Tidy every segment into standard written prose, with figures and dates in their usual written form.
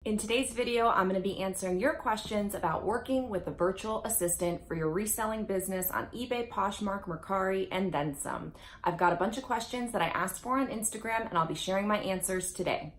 In today's video, I'm going to be answering your questions about working with a virtual assistant for your reselling business on eBay, Poshmark, Mercari, and then some. I've got a bunch of questions that I asked for on Instagram, and I'll be sharing my answers today.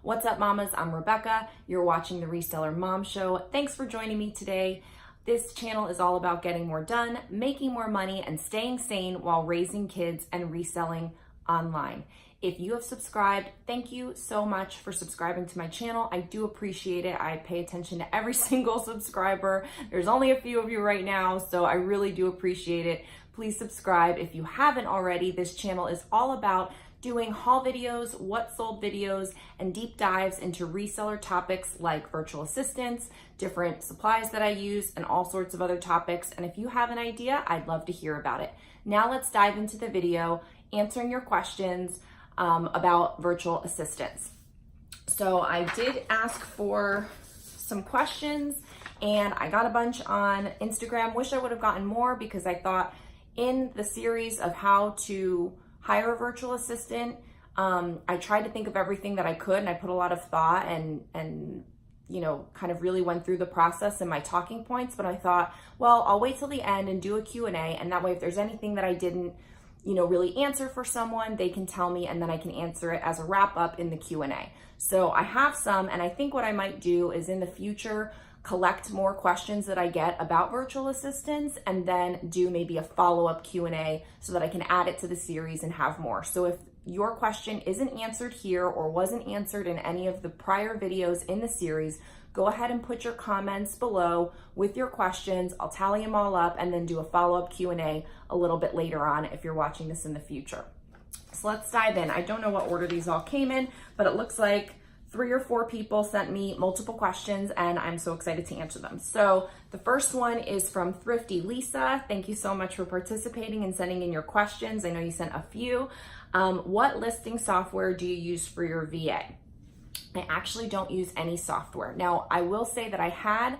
What's up, mamas? I'm Rebecca. You're watching the Reseller Mom Show. Thanks for joining me today. This channel is all about getting more done, making more money, and staying sane while raising kids and reselling online. If you have subscribed, thank you so much for subscribing to my channel. I do appreciate it. I pay attention to every single subscriber. There's only a few of you right now, so I really do appreciate it. Please subscribe if you haven't already. This channel is all about doing haul videos, what sold videos, and deep dives into reseller topics like virtual assistants, different supplies that I use, and all sorts of other topics. And if you have an idea, I'd love to hear about it. Now let's dive into the video, answering your questions about virtual assistants. So I did ask for some questions and I got a bunch on Instagram. Wish I would have gotten more because I thought in the series of how to hire a virtual assistant, I tried to think of everything that I could, and I put a lot of thought and you know, kind of really went through the process and my talking points, but I thought, well, I'll wait till the end and do a Q&A, and that way if there's anything that I didn't really answer for someone, they can tell me and then I can answer it as a wrap up in the Q&A. So I have some, and I think what I might do is in the future, collect more questions that I get about virtual assistants and then do maybe a follow-up Q&A so that I can add it to the series and have more. So if your question isn't answered here or wasn't answered in any of the prior videos in the series, go ahead and put your comments below with your questions. I'll tally them all up and then do a follow-up Q&A a little bit later on if you're watching this in the future. So let's dive in. I don't know what order these all came in, but it looks like 3 or 4 people sent me multiple questions and I'm so excited to answer them. So the first one is from Thrifty Lisa. Thank you so much for participating and sending in your questions. I know you sent a few. What listing software do you use for your VA? I actually don't use any software. Now, I will say that I had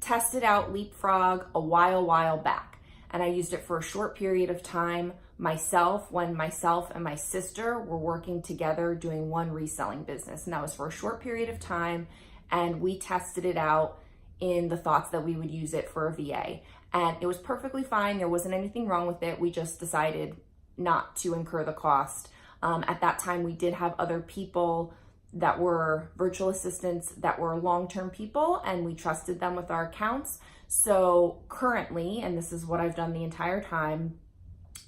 tested out Leapfrog a while back, and I used it for a short period of time myself when myself and my sister were working together doing one reselling business. And that was for a short period of time, and we tested it out in the thoughts that we would use it for a VA. And it was perfectly fine. There wasn't anything wrong with it. We just decided not to incur the cost. At that time, we did have other people that were virtual assistants that were long-term people, and we trusted them with our accounts. So currently, and this is what I've done the entire time,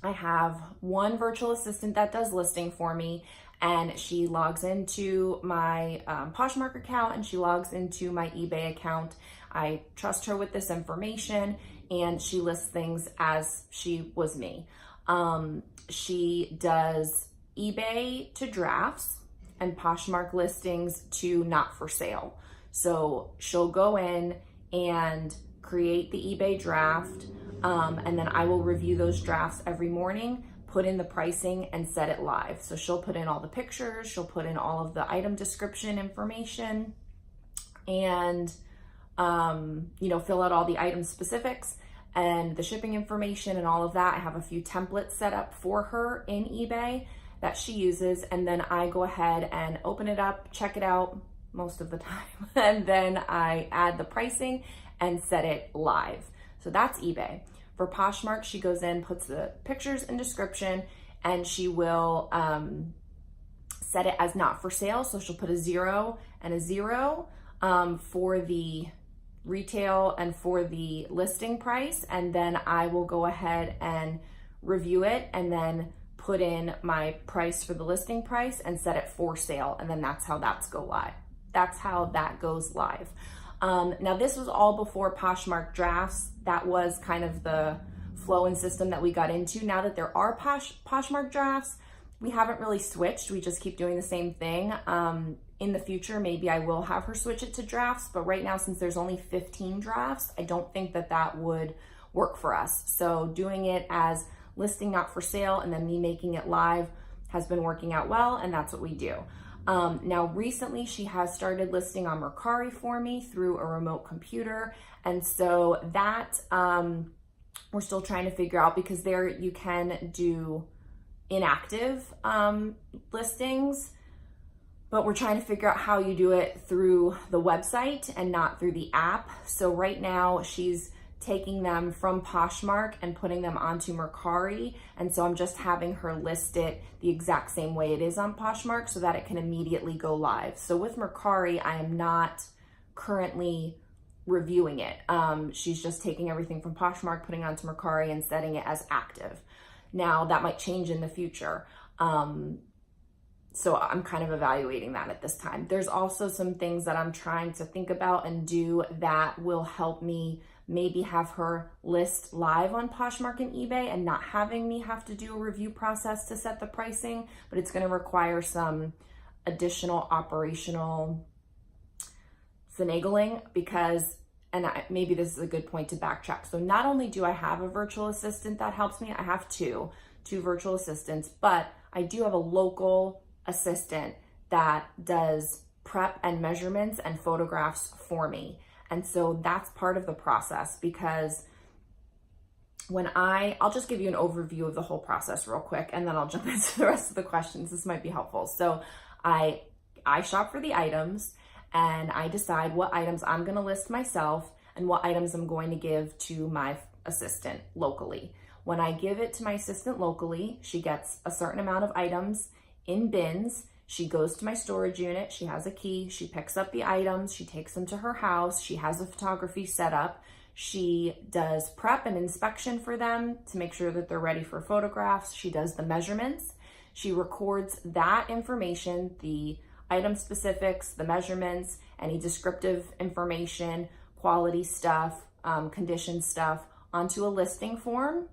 I have one virtual assistant that does listing for me, and she logs into my Poshmark account and she logs into my eBay account. I trust her with this information, and she lists things as she was me. She does eBay to drafts and Poshmark listings to not for sale. So she'll go in and create the eBay draft, and then I will review those drafts every morning, put in the pricing, and set it live. So she'll put in all the pictures, she'll put in all of the item description information, and fill out all the item specifics and the shipping information and all of that. I have a few templates set up for her in eBay that she uses, and then I go ahead and open it up, check it out most of the time, and then I add the pricing and set it live. So that's eBay. For Poshmark, she goes in, puts the pictures and description, and she will set it as not for sale. So she'll put a 0 and a 0 for the retail and for the listing price, and then I will go ahead and review it and then put in my price for the listing price and set it for sale, and then that's how that goes live. Now this was all before Poshmark drafts. That was kind of the flow and system that we got into. Now that there are Poshmark drafts, we haven't really switched. We just keep doing the same thing. In the future, maybe I will have her switch it to drafts, but right now, since there's only 15 drafts, I don't think that would work for us. So doing it as listing not for sale and then me making it live has been working out well, and that's what we do. Now recently she has started listing on Mercari for me through a remote computer, and so that we're still trying to figure out, because there you can do inactive listings, but we're trying to figure out how you do it through the website and not through the app. So right now she's taking them from Poshmark and putting them onto Mercari. And so I'm just having her list it the exact same way it is on Poshmark so that it can immediately go live. So with Mercari, I am not currently reviewing it. She's just taking everything from Poshmark, putting it onto Mercari and setting it as active. Now that might change in the future. So I'm kind of evaluating that at this time. There's also some things that I'm trying to think about and do that will help me maybe have her list live on Poshmark and eBay and not having me have to do a review process to set the pricing, but it's going to require some additional operational finagling because, and maybe this is a good point to backtrack. So not only do I have a virtual assistant that helps me, I have two virtual assistants, but I do have a local assistant that does prep and measurements and photographs for me. And so that's part of the process because when I'll just give you an overview of the whole process real quick and then I'll jump into the rest of the questions. This might be helpful. So I shop for the items and I decide what items I'm going to list myself and what items I'm going to give to my assistant locally. When I give it to my assistant locally, she gets a certain amount of items in bins. She goes to my storage unit. She has a key. She picks up the items. She takes them to her house. She has a photography set up. She does prep and inspection for them to make sure that they're ready for photographs. She does the measurements. She records that information, the item specifics, the measurements, any descriptive information, quality stuff, condition stuff onto a listing form.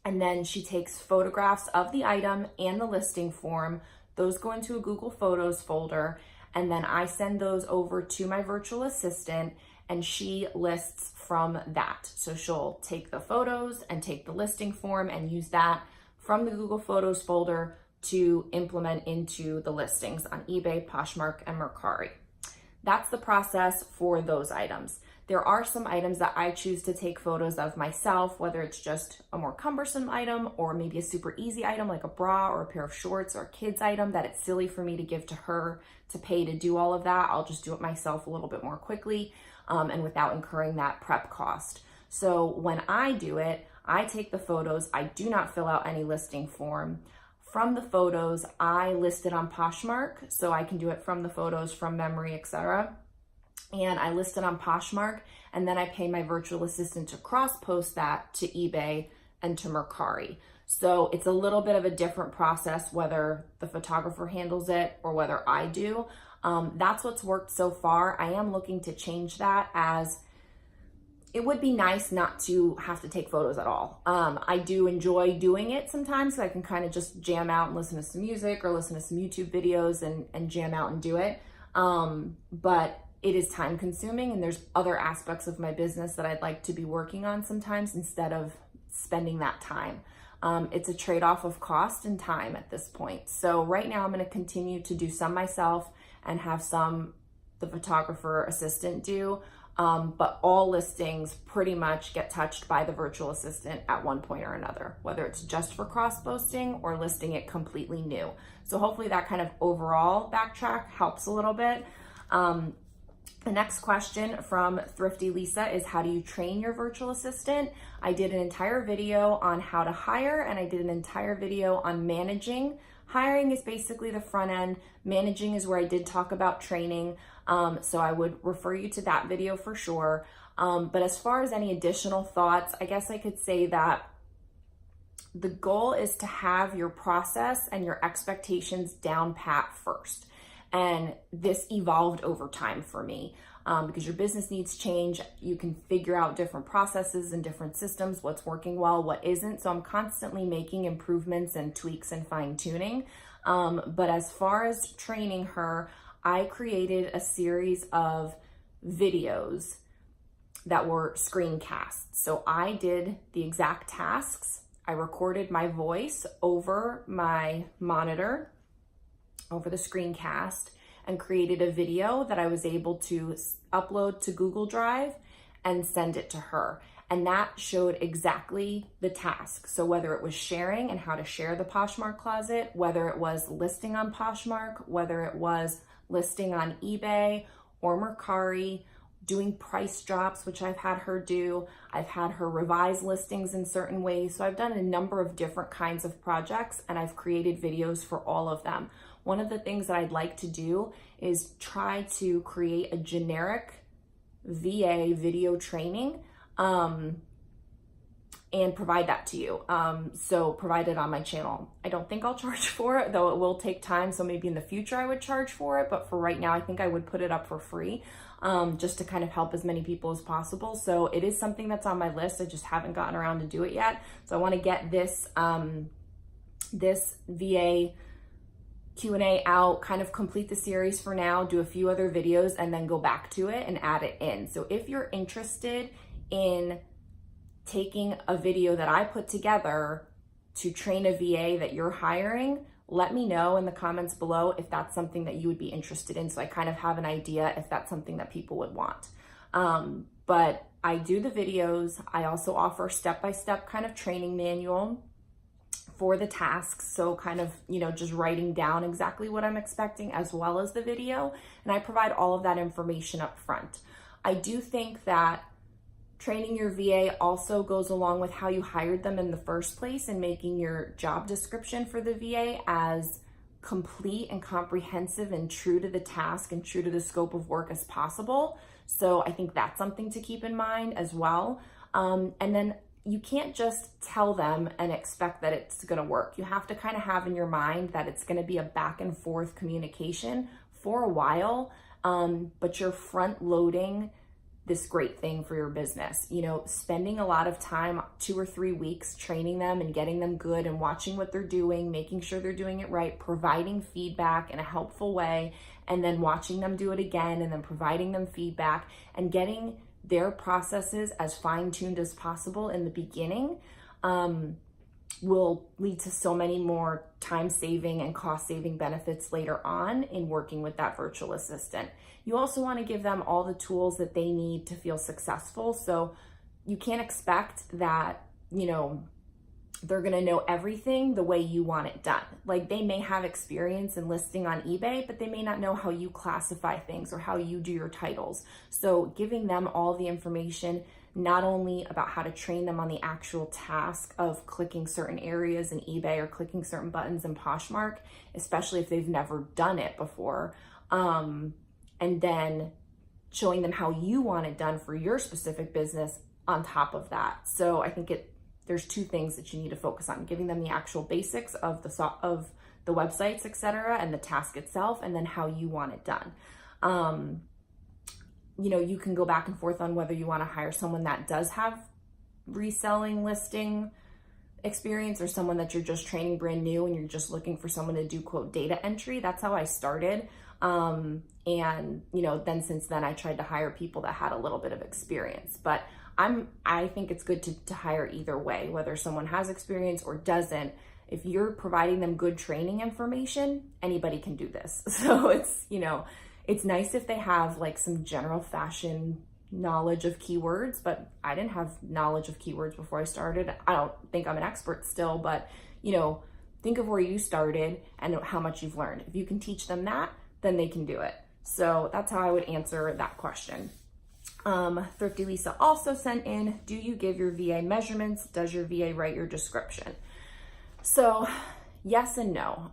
And then she takes photographs of the item and the listing form. Those go into a Google Photos folder. And then I send those over to my virtual assistant and she lists from that. So she'll take the photos and take the listing form and use that from the Google Photos folder to implement into the listings on eBay, Poshmark, and Mercari. That's the process for those items. There are some items that I choose to take photos of myself, whether it's just a more cumbersome item or maybe a super easy item like a bra or a pair of shorts or a kid's item that it's silly for me to give to her to pay to do all of that. I'll just do it myself a little bit more quickly and without incurring that prep cost. So when I do it, I take the photos. I do not fill out any listing form. From the photos, I list it on Poshmark, so I can do it from the photos, from memory, etc. And I list it on Poshmark, and then I pay my virtual assistant to cross-post that to eBay and to Mercari. So it's a little bit of a different process, whether the photographer handles it or whether I do. That's what's worked so far. I am looking to change that, as it would be nice not to have to take photos at all. I do enjoy doing it sometimes, so I can kind of just jam out and listen to some music or listen to some YouTube videos and jam out and do it. But it is time consuming and there's other aspects of my business that I'd like to be working on sometimes instead of spending that time. It's a trade-off of cost and time at this point. So right now I'm going to continue to do some myself and have some the photographer assistant do. But all listings pretty much get touched by the virtual assistant at one point or another, whether it's just for cross-posting or listing it completely new. So hopefully that kind of overall backtrack helps a little bit. The next question from Thrifty Lisa is, how do you train your virtual assistant? I did an entire video on how to hire, and I did an entire video on managing. Hiring is basically the front end. Managing is where I did talk about training. So I would refer you to that video for sure. But as far as any additional thoughts, I guess I could say that the goal is to have your process and your expectations down pat first. And this evolved over time for me because your business needs change. You can figure out different processes and different systems, what's working well, what isn't. So I'm constantly making improvements and tweaks and fine tuning. But as far as training her, I created a series of videos that were screencasts. So I did the exact tasks. I recorded my voice over my monitor, over the screencast, and created a video that I was able to upload to Google Drive and send it to her. And that showed exactly the task. So whether it was sharing and how to share the Poshmark closet, whether it was listing on Poshmark, whether it was listing on eBay or Mercari, doing price drops, which I've had her do. I've had her revise listings in certain ways. So I've done a number of different kinds of projects, and I've created videos for all of them. One of the things that I'd like to do is try to create a generic VA video training and provide that to you. So provide it on my channel. I don't think I'll charge for it, though it will take time. So maybe in the future I would charge for it, but for right now, I think I would put it up for free, just to kind of help as many people as possible. So it is something that's on my list. I just haven't gotten around to do it yet. So I want to get this, this VA Q&A out, kind of complete the series for now, do a few other videos, and then go back to it and add it in. So if you're interested in taking a video that I put together to train a VA that you're hiring, let me know in the comments below if that's something that you would be interested in, so I kind of have an idea if that's something that people would want. But I do the videos. I also offer step-by-step kind of training manual for the tasks. So kind of, you know, just writing down exactly what I'm expecting as well as the video. And I provide all of that information up front. I do think that training your VA also goes along with how you hired them in the first place, and making your job description for the VA as complete and comprehensive and true to the task and true to the scope of work as possible. So I think that's something to keep in mind as well. And then you can't just tell them and expect that it's going to work. You have to kind of have in your mind that it's going to be a back and forth communication for a while, but you're front loading this great thing for your business. You know, spending a lot of time, 2 or 3 weeks, training them and getting them good and watching what they're doing, making sure they're doing it right, providing feedback in a helpful way, and then watching them do it again, and then providing them feedback, and getting their processes as fine-tuned as possible in the beginning, will lead to so many more time-saving and cost-saving benefits later on in working with that virtual assistant. You also want to give them all the tools that they need to feel successful. So you can't expect that, you know, they're going to know everything the way you want it done. Like, they may have experience in listing on eBay, but they may not know how you classify things or how you do your titles. So giving them all the information, not only about how to train them on the actual task of clicking certain areas in eBay or clicking certain buttons in Poshmark, especially if they've never done it before, and then showing them how you want it done for your specific business on top of that. So I think there's 2 things that you need to focus on: giving them the actual basics of the websites, etc., and the task itself, and then how you want it done. You know, you can go back and forth on whether you want to hire someone that does have reselling listing experience, or someone that you're just training brand new and you're just looking for someone to do, quote, data entry. That's how I started. And, you know, then since then I tried to hire people that had a little bit of experience, but I think it's good to hire either way, whether someone has experience or doesn't. If you're providing them good training information, anybody can do this. So it's, you know, it's nice if they have like some general fashion knowledge of keywords, but I didn't have knowledge of keywords before I started. I don't think I'm an expert still, but, you know, think of where you started and how much you've learned. If you can teach them that, then they can do it. So that's how I would answer that question. Thrifty Lisa also sent in, do you give your VA measurements? Does your VA write your description? So yes and no.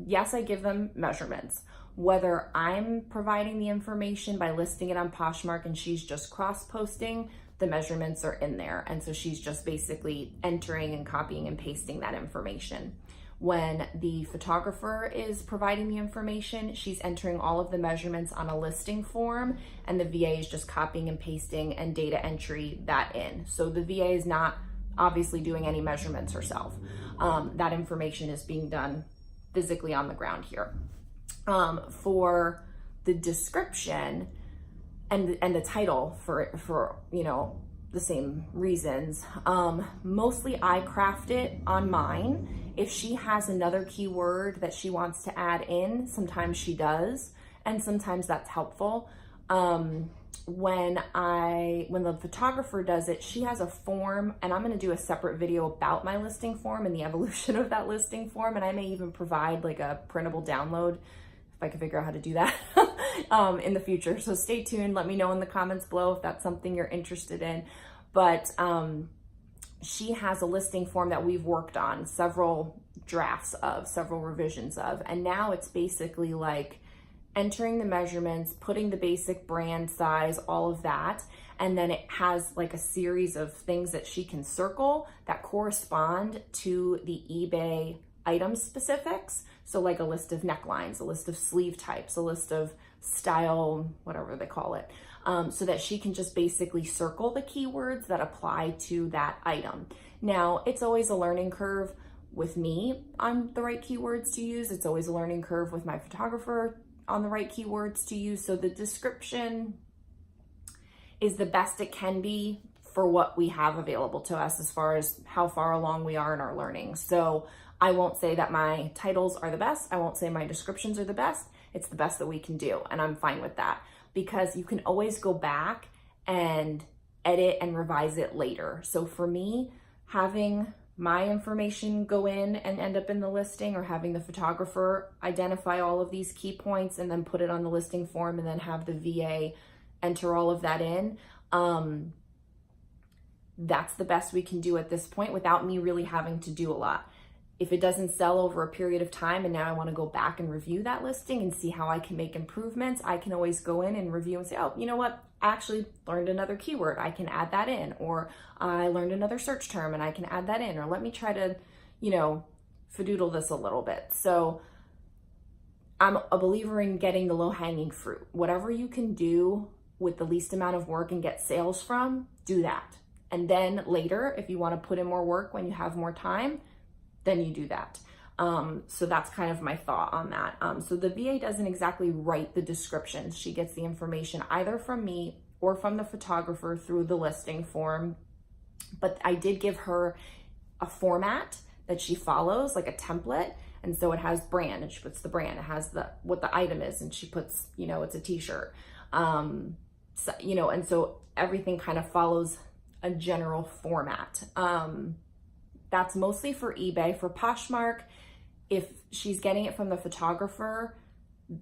Yes, I give them measurements. Whether I'm providing the information by listing it on Poshmark and she's just cross-posting, the measurements are in there. And so she's just basically entering and copying and pasting that information. When the photographer is providing the information, she's entering all of the measurements on a listing form, and the VA is just copying and pasting and data entry that in. So the VA is not obviously doing any measurements herself. That information is being done physically on the ground here. For the description and the title for you know, the same reasons, mostly I craft it on mine. If she has another keyword that she wants to add in, sometimes she does, and sometimes that's helpful. when the photographer does it, she has a form, and I'm going to do a separate video about my listing form and the evolution of that listing form. And I may even provide like a printable download if I can figure out how to do that in the future. So stay tuned. Let me know in the comments below if that's something you're interested in. But she has a listing form that we've worked on several drafts of, several revisions of, and now it's basically like entering the measurements, putting the basic brand size, all of that. And then it has like a series of things that she can circle that correspond to the eBay item specifics. So like a list of necklines, a list of sleeve types, a list of style, whatever they call it. So that she can just basically circle the keywords that apply to that item. Now, it's always a learning curve with me on the right keywords to use. It's always a learning curve with my photographer on the right keywords to use. So the description is the best it can be for what we have available to us as far as how far along we are in our learning. So I won't say that my titles are the best. I won't say my descriptions are the best. It's the best that we can do, and I'm fine with that, because you can always go back and edit and revise it later. So for me, having my information go in and end up in the listing, or having the photographer identify all of these key points and then put it on the listing form and then have the VA enter all of that in, that's the best we can do at this point without me really having to do a lot. If it doesn't sell over a period of time and now I want to go back and review that listing and see how I can make improvements, I can always go in and review and say, oh, you know what? I actually learned another keyword. I can add that in. Or I learned another search term and I can add that in. Or let me try to, fadoodle this a little bit. So I'm a believer in getting the low-hanging fruit. Whatever you can do with the least amount of work and get sales from, do that. And then later, if you want to put in more work when you have more time, then you do that. So that's kind of my thought on that. So the VA doesn't exactly write the descriptions. She gets the information either from me or from the photographer through the listing form. But I did give her a format that she follows, like a template. And so it has brand, and she puts the brand. It has what the item is, and she puts, it's a t-shirt. And so everything kind of follows a general format. That's mostly for eBay. For Poshmark, if she's getting it from the photographer,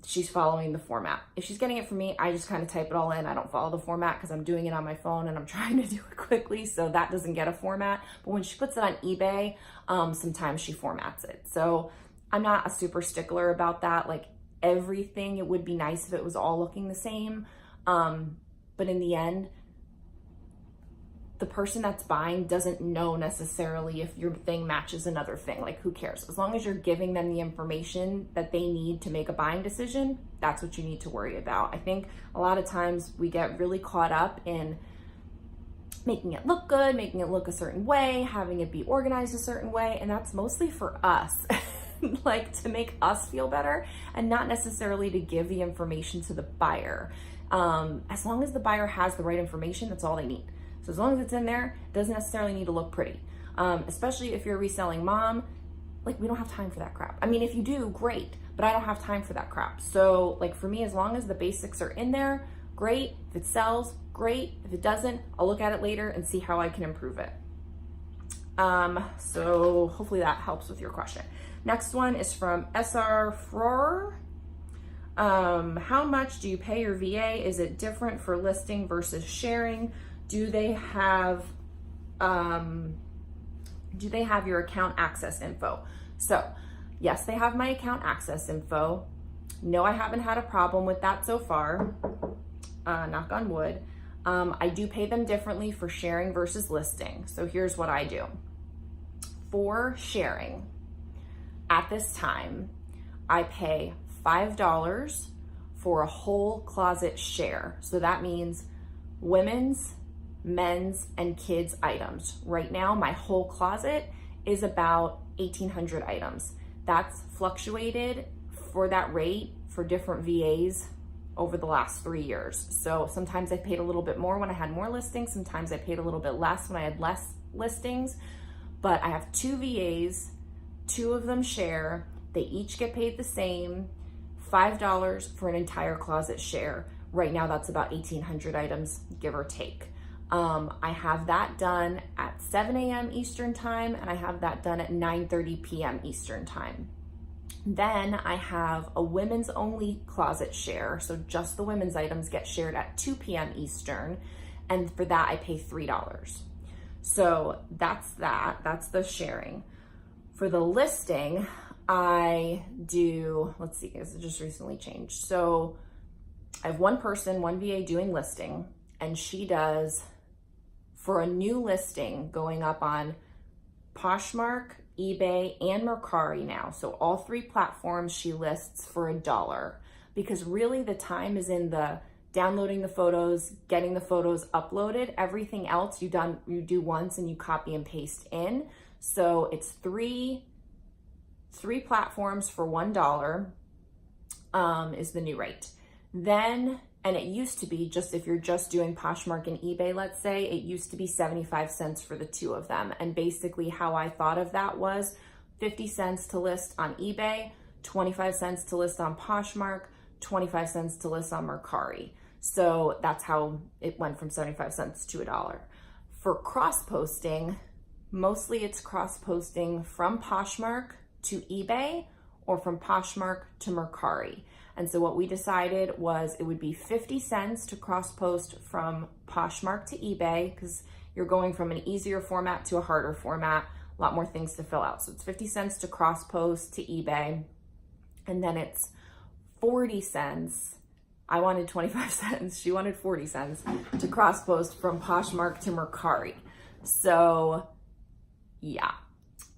she's following the format. If she's getting it from me, I just kind of type it all in. I don't follow the format because I'm doing it on my phone and I'm trying to do it quickly, so that doesn't get a format. But when she puts it on eBay, sometimes she formats it. So I'm not a super stickler about that. Like everything, it would be nice if it was all looking the same. But in the end, the person that's buying doesn't know necessarily if your thing matches another thing. Like, who cares? As long as you're giving them the information that they need to make a buying decision, that's what you need to worry about. I think a lot of times we get really caught up in making it look good, making it look a certain way, having it be organized a certain way, and that's mostly for us. Like, to make us feel better and not necessarily to give the information to the buyer. As long as the buyer has the right information, that's all they need. So as long as it's in there, it doesn't necessarily need to look pretty. Especially if you're a reselling mom, like, we don't have time for that crap. I mean, if you do, great, but I don't have time for that crap. So like for me, as long as the basics are in there, great. If it sells, great. If it doesn't, I'll look at it later and see how I can improve it. So hopefully that helps with your question. Next one is from SR Froer. How much do you pay your VA? Is it different for listing versus sharing? Do they have your account access info? So yes, they have my account access info. No, I haven't had a problem with that so far. Knock on wood. I do pay them differently for sharing versus listing. So here's what I do. For sharing, at this time, I pay $5 for a whole closet share. So that means women's, men's, and kids items. Right now, my whole closet is about 1,800 items. That's fluctuated for that rate for different VAs over the last 3 years. So sometimes I paid a little bit more when I had more listings. Sometimes I paid a little bit less when I had less listings. But I have 2 VAs, 2 of them share. They each get paid the same, $5 for an entire closet share. Right now that's about 1,800 items, give or take. I have that done at 7 a.m. Eastern time, and I have that done at 9:30 p.m. Eastern time. Then I have a women's only closet share. So just the women's items get shared at 2 p.m. Eastern. And for that, I pay $3. So that's that. That's the sharing. For the listing, I do, let's see, because it just recently changed. So I have one person, one VA doing listing, and she does, for a new listing going up on Poshmark, eBay, and Mercari now. So all three platforms she lists for $1, because really the time is in the downloading the photos, getting the photos uploaded. Everything else you do once and you copy and paste in. So it's three platforms for $1 is the new rate. Then, and it used to be, just if you're just doing Poshmark and eBay, let's say, it used to be 75 cents for the two of them. And basically how I thought of that was 50 cents to list on eBay, 25 cents to list on Poshmark, 25 cents to list on Mercari. So that's how it went from 75 cents to $1. For cross-posting, mostly it's cross-posting from Poshmark to eBay or from Poshmark to Mercari. And so what we decided was it would be 50 cents to cross-post from Poshmark to eBay, because you're going from an easier format to a harder format, a lot more things to fill out. So it's 50 cents to cross-post to eBay, and then it's 40 cents. I wanted 25 cents. She wanted 40 cents to cross-post from Poshmark to Mercari. So yeah,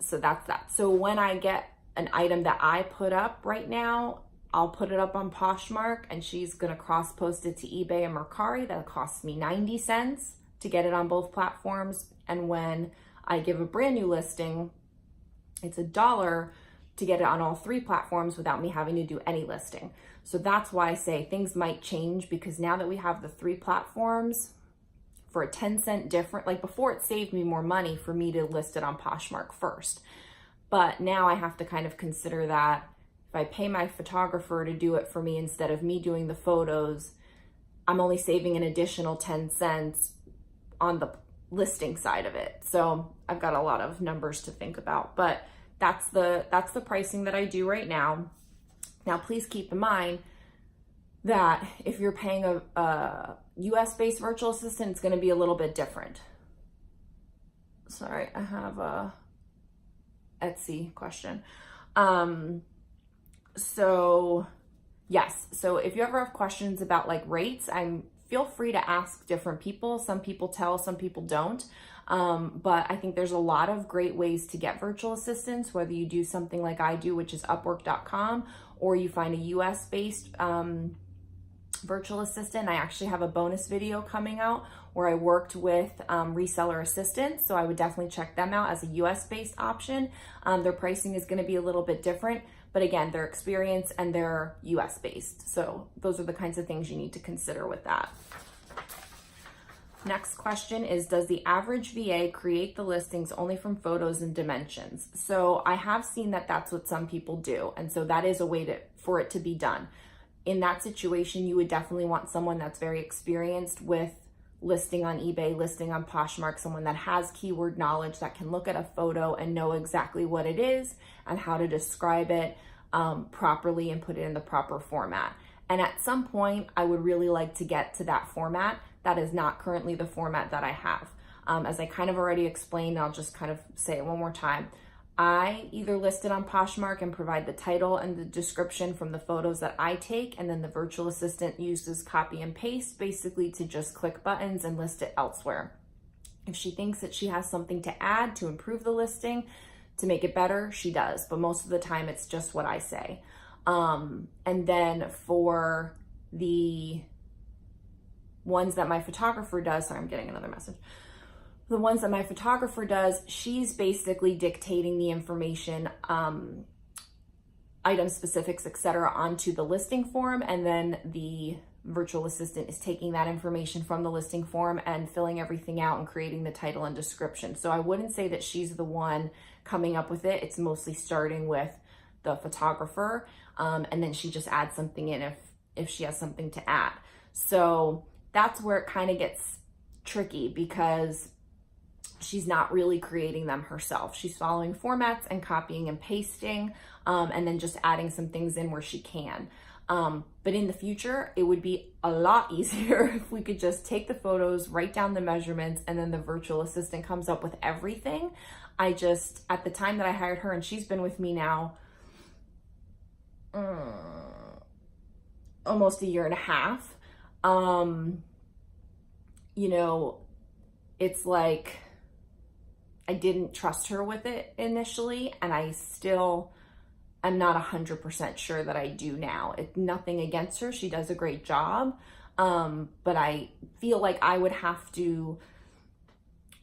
so that's that. So when I get an item that I put up right now, I'll put it up on Poshmark, and she's gonna cross-post it to eBay and Mercari. That costs me 90 cents to get it on both platforms. And when I give a brand new listing, it's $1 to get it on all three platforms without me having to do any listing. So that's why I say things might change, because now that we have the three platforms, for a 10-cent difference, like before it saved me more money for me to list it on Poshmark first. But now I have to kind of consider that if I pay my photographer to do it for me instead of me doing the photos, I'm only saving an additional 10 cents on the listing side of it. So I've got a lot of numbers to think about, but that's the pricing that I do right now. Now, please keep in mind that if you're paying a US-based virtual assistant, it's going to be a little bit different. Sorry, I have a Etsy question. So yes, so if you ever have questions about like rates, feel free to ask different people. Some people tell, some people don't. But I think there's a lot of great ways to get virtual assistants, whether you do something like I do, which is Upwork.com, or you find a US-based virtual assistant. I actually have a bonus video coming out where I worked with reseller assistants. So I would definitely check them out as a US-based option. Their pricing is gonna be a little bit different, but again, their experience and they're US-based. So those are the kinds of things you need to consider with that. Next question is, does the average VA create the listings only from photos and dimensions? So I have seen that that's what some people do. And so that is a way for it to be done. In that situation, you would definitely want someone that's very experienced with listing on eBay, listing on Poshmark, someone that has keyword knowledge, that can look at a photo and know exactly what it is and how to describe it properly and put it in the proper format. And at some point, I would really like to get to that format. That is not currently the format that I have. As I kind of already explained, I'll just kind of say it one more time. I either list it on Poshmark and provide the title and the description from the photos that I take, and then the virtual assistant uses copy and paste basically to just click buttons and list it elsewhere. If she thinks that she has something to add to improve the listing, to make it better, she does. But most of the time it's just what I say. And then for the ones that my photographer does, sorry, I'm getting another message. The ones that my photographer does, she's basically dictating the information, item specifics, etc., onto the listing form, and then the virtual assistant is taking that information from the listing form and filling everything out and creating the title and description. So I wouldn't say that she's the one coming up with it. It's mostly starting with the photographer, and then she just adds something in if she has something to add. So that's where it kind of gets tricky, because she's not really creating them herself. She's following formats and copying and pasting, and then just adding some things in where she can. But in the future, it would be a lot easier if we could just take the photos, write down the measurements, and then the virtual assistant comes up with everything. At the time that I hired her, and she's been with me now almost a year and a half, you know, it's like I didn't trust her with it initially, and I'm not 100% sure that I do now. It's nothing against her. She does a great job. But I feel like I would have to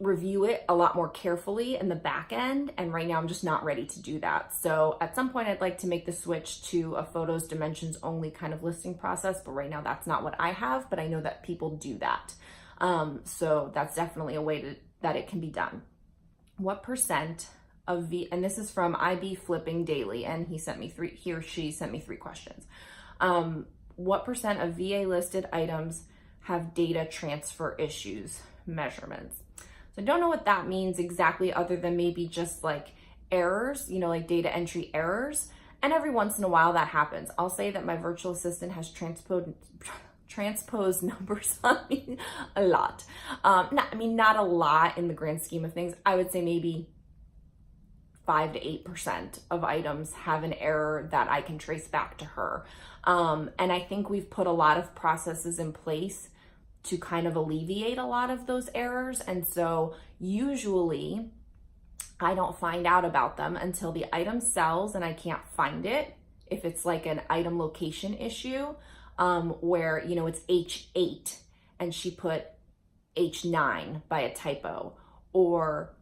review it a lot more carefully in the back end. And right now I'm just not ready to do that. So at some point I'd like to make the switch to a photos dimensions only kind of listing process. But right now that's not what I have, but I know that people do that. So that's definitely a way that it can be done. What percent of and this is from IB Flipping Daily, and he or she sent me 3 questions. What percent of VA listed items have data transfer issues measurements? So I don't know what that means exactly, other than maybe just like errors, you know, like data entry errors. And every once in a while that happens. I'll say that my virtual assistant has transposed numbers on me a lot. Not a lot in the grand scheme of things. I would say maybe 5 to 8% of items have an error that I can trace back to her. And I think we've put a lot of processes in place to kind of alleviate a lot of those errors. And so usually I don't find out about them until the item sells and I can't find it. If it's like an item location issue, where, you know, it's H8 and she put H9 by a typo, or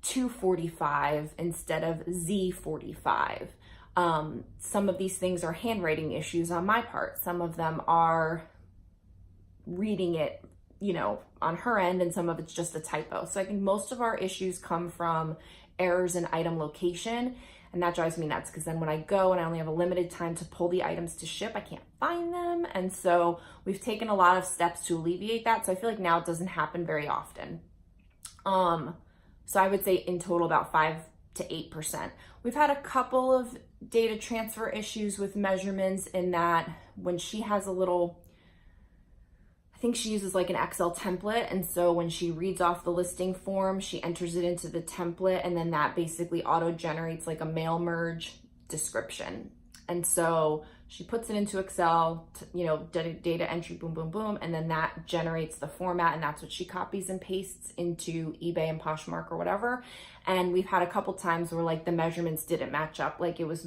245 instead of Z45. Some of these things are handwriting issues on my part. Some of them are reading it, you know, on her end, and some of it's just a typo. So I think most of our issues come from errors in item location, and that drives me nuts, because then when I go and I only have a limited time to pull the items to ship, I can't find them. And so we've taken a lot of steps to alleviate that. So I feel like now it doesn't happen very often. So I would say in total about 5 to 8%. We've had a couple of data transfer issues with measurements, in that when she has I think she uses like an Excel template. And so when she reads off the listing form, she enters it into the template, and then that basically auto generates like a mail merge description. And so she puts it into Excel, data entry, boom, boom, boom. And then that generates the format, and that's what she copies and pastes into eBay and Poshmark or whatever. And we've had a couple times where like the measurements didn't match up. Like it was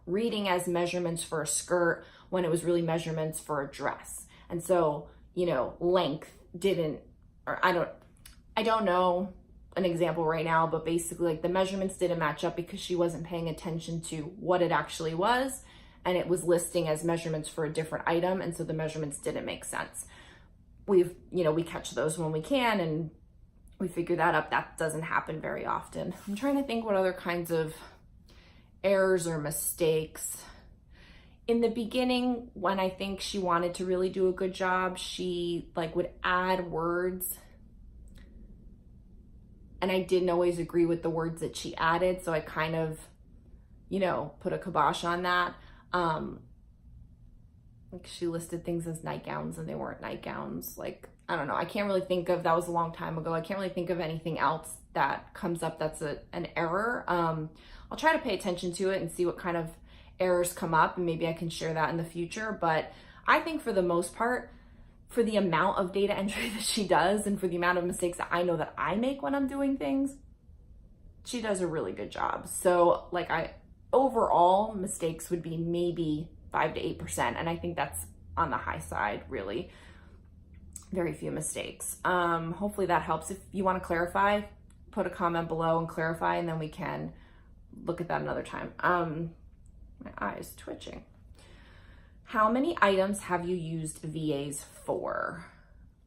reading as measurements for a skirt when it was really measurements for a dress. And so, you know, length didn't, or I don't know an example right now, but basically like the measurements didn't match up because she wasn't paying attention to what it actually was. And it was listing as measurements for a different item. And so the measurements didn't make sense. We catch those when we can, and we figure that up. That doesn't happen very often. I'm trying to think what other kinds of errors or mistakes. In the beginning, when I think she wanted to really do a good job, she like would add words, and I didn't always agree with the words that she added. So I kind of, put a kibosh on that. Like she listed things as nightgowns and they weren't nightgowns. Like, I don't know. I can't really think of, that was a long time ago. I can't really think of anything else that comes up that's an error. I'll try to pay attention to it and see what kind of errors come up, and maybe I can share that in the future. But I think for the most part, for the amount of data entry that she does and for the amount of mistakes that I know that I make when I'm doing things, she does a really good job. So like overall mistakes would be maybe 5 to 8%. And I think that's on the high side, really. Very few mistakes. Hopefully that helps. If you want to clarify, put a comment below and clarify, and then we can look at that another time. My eye is twitching. How many items have you used VAs for?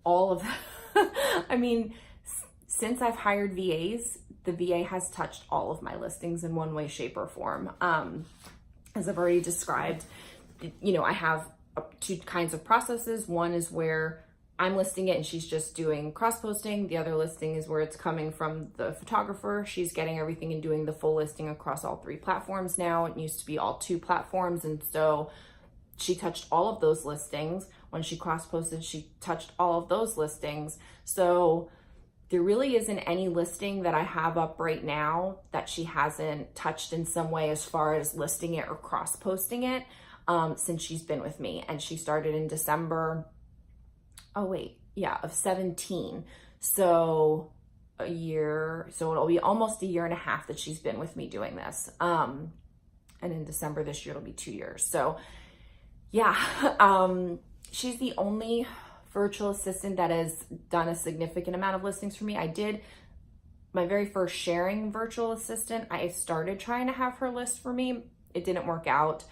All of them. I mean, since I've hired VAs, the VA has touched all of my listings in one way, shape, or form. As I've already described, I have two kinds of processes. One is where I'm listing it and she's just doing cross-posting. The other listing is where it's coming from the photographer. She's getting everything and doing the full listing across all 3 platforms now. It used to be all 2 platforms. And so she touched all of those listings. When she cross-posted, she touched all of those listings. So there really isn't any listing that I have up right now that she hasn't touched in some way as far as listing it or cross-posting it since she's been with me. And she started in December of 17. So it'll be almost a year and a half that she's been with me doing this. And in December this year, it'll be 2 years. So yeah, she's the only virtual assistant that has done a significant amount of listings for me. I did my very first sharing virtual assistant. I started trying to have her list for me. It didn't work out.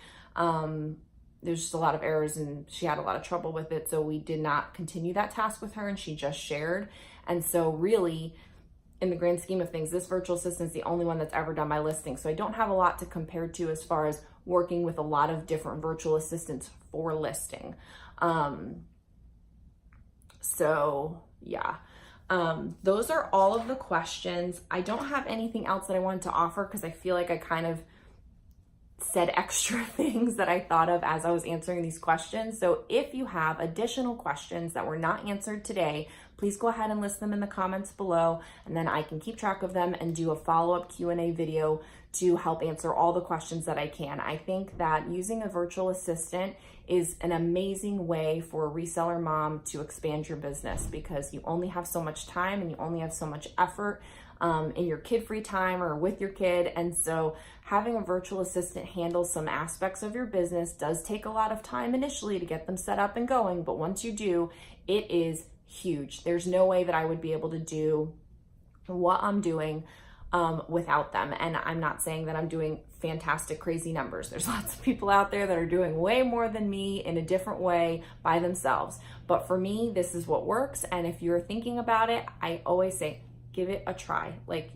There's just a lot of errors and she had a lot of trouble with it. So we did not continue that task with her and she just shared. And so really, in the grand scheme of things, this virtual assistant is the only one that's ever done my listing. So I don't have a lot to compare to as far as working with a lot of different virtual assistants for listing. So yeah, those are all of the questions. I don't have anything else that I wanted to offer because I feel like I kind of said extra things that I thought of as I was answering these questions. So if you have additional questions that were not answered today, please go ahead and list them in the comments below, and then I can keep track of them and do a follow-up Q&A video to help answer all the questions that I can. I think that using a virtual assistant is an amazing way for a reseller mom to expand your business because you only have so much time and you only have so much effort in your kid-free time or with your kid. And so having a virtual assistant handle some aspects of your business does take a lot of time initially to get them set up and going. But once you do, it is huge. There's no way that I would be able to do what I'm doing without them. And I'm not saying that I'm doing fantastic, crazy numbers. There's lots of people out there that are doing way more than me in a different way by themselves. But for me, this is what works. And if you're thinking about it, I always say, give it a try. Like,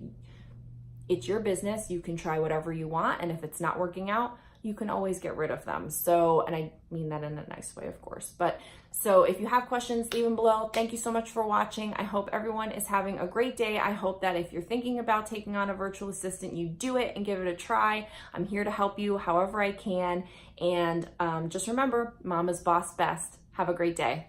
it's your business. You can try whatever you want. And if it's not working out, you can always get rid of them. So, and I mean that in a nice way, of course. But so if you have questions, leave them below. Thank you so much for watching. I hope everyone is having a great day. I hope that if you're thinking about taking on a virtual assistant, you do it and give it a try. I'm here to help you however I can. And just remember, Mama's boss best. Have a great day.